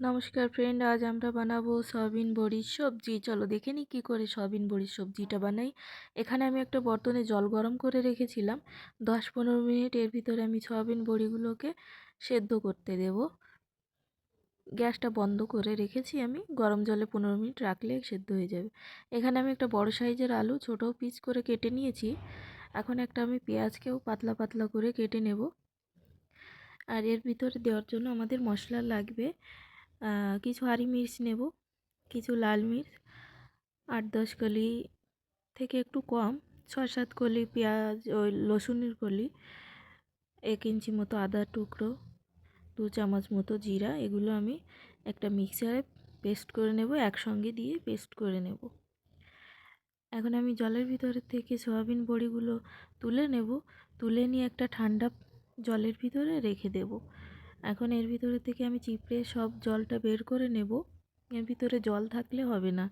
নমস্কার ফ্রেন্ড, আজ আমরা বানাবো সয়াবিন বড়ির সবজি। চলো দেখে নিই কী করে সয়াবিন বড়ির সবজিটা বানাই। এখানে আমি একটা বর্তনে জল গরম করে রেখেছিলাম 10-15 মিনিট। এর ভিতরে আমি সয়াবিন বড়িগুলোকে সেদ্ধ করতে দেব। গ্যাসটা বন্ধ করে রেখেছি, আমি গরম জলে 15 মিনিট রাখলে সেদ্ধ হয়ে যাবে। এখানে আমি একটা বড় সাইজের আলু ছোটো পিস করে কেটে নিয়েছি। এখন একটা আমি পেঁয়াজকেও পাতলা পাতলা করে কেটে নেব। আর এর ভিতরে দেওয়ার জন্য আমাদের মশলা লাগবে কিছু হারি মির্চ নেব, কিছু লাল মির্চ, 8-10 কলি থেকে একটু কম, 6-7 কলি পেঁয়াজ, ওই রসুনের কলি, 1 ইঞ্চি মতো আদা টুকরো, 2 চামচ মতো জিরা। এগুলো আমি একটা মিক্সারে পেস্ট করে নেব, একসঙ্গে দিয়ে পেস্ট করে নেব। এখন আমি জলের ভিতরে থেকে সয়াবিন বড়িগুলো তুলে নেব। তুলে নিয়ে একটা ঠান্ডা জলের ভিতরে রেখে দেব। এখন এর ভিতরে থেকে আমি চিপড়ে সব জলটা বের করে নেব। এর ভিতরে জল থাকলে হবে না,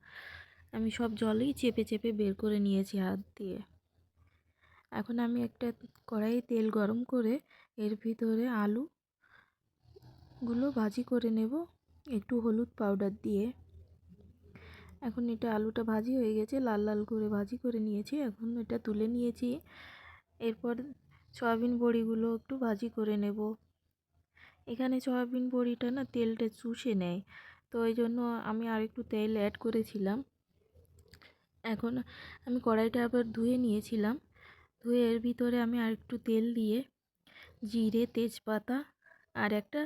আমি সব জলই চেপে চেপে বের করে নিয়েছি হাত দিয়ে। এখন আমি একটা কড়াইয়ে তেল গরম করে এর ভিতরে আলুগুলো ভাজি করে নেব একটু হলুদ পাউডার দিয়ে। এখন এটা আলুটা ভাজি হয়ে গেছে, লাল লাল করে ভাজি করে নিয়েছি। এখন এটা তুলে নিয়েছি। এরপর সয়াবিন বড়িগুলো একটু ভাজি করে নেব। এখানে সয়াবিন বড়িটা না তেলটা চুষে নেয়, তো ওই জন্য আমি আর একটু তেল অ্যাড করেছিলাম। এখন আমি কড়াইটা আবার ধুয়ে নিয়েছিলাম। ধুয়ে এর ভিতরে আমি আর একটু তেল দিয়ে জিরে, তেজপাতা আর একটা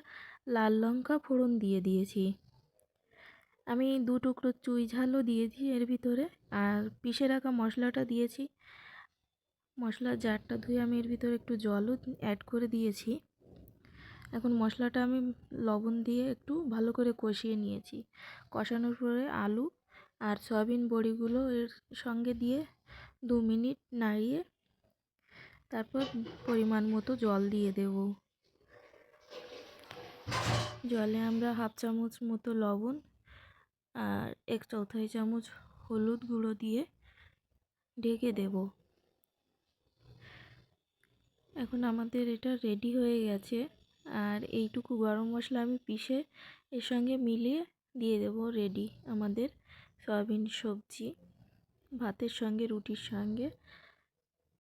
লাল লঙ্কা ফোড়ন দিয়ে দিয়েছি। আমি 2 টুকরো চুই ঝালও দিয়েছি এর ভিতরে, আর পিষে রাখা মশলাটা দিয়েছি। মশলার জারটা ধুয়ে আমি এর ভিতরে একটু জলও অ্যাড করে দিয়েছি। এখন মশলাটা আমি লবণ দিয়ে একটু ভালো করে কষিয়ে নিয়েছি। কষানোর পরে আলু আর সয়াবিন বড়িগুলো এর সঙ্গে দিয়ে 2 মিনিট নাড়িয়ে তারপর পরিমাণ মতো জল দিয়ে দেব। জলে আমরা 1/2 চামচ মতো লবণ আর 1/4 চামচ হলুদ গুঁড়ো দিয়ে ঢেকে দেব। এখন আমাদের এটা রেডি হয়ে গেছে। আর এইটুকু গরম মশলা আমি পিষে এর সঙ্গে মিলিয়ে দিয়ে দেব। রেডি আমাদের সয়াবিন সবজি, ভাতের সঙ্গে রুটির সঙ্গে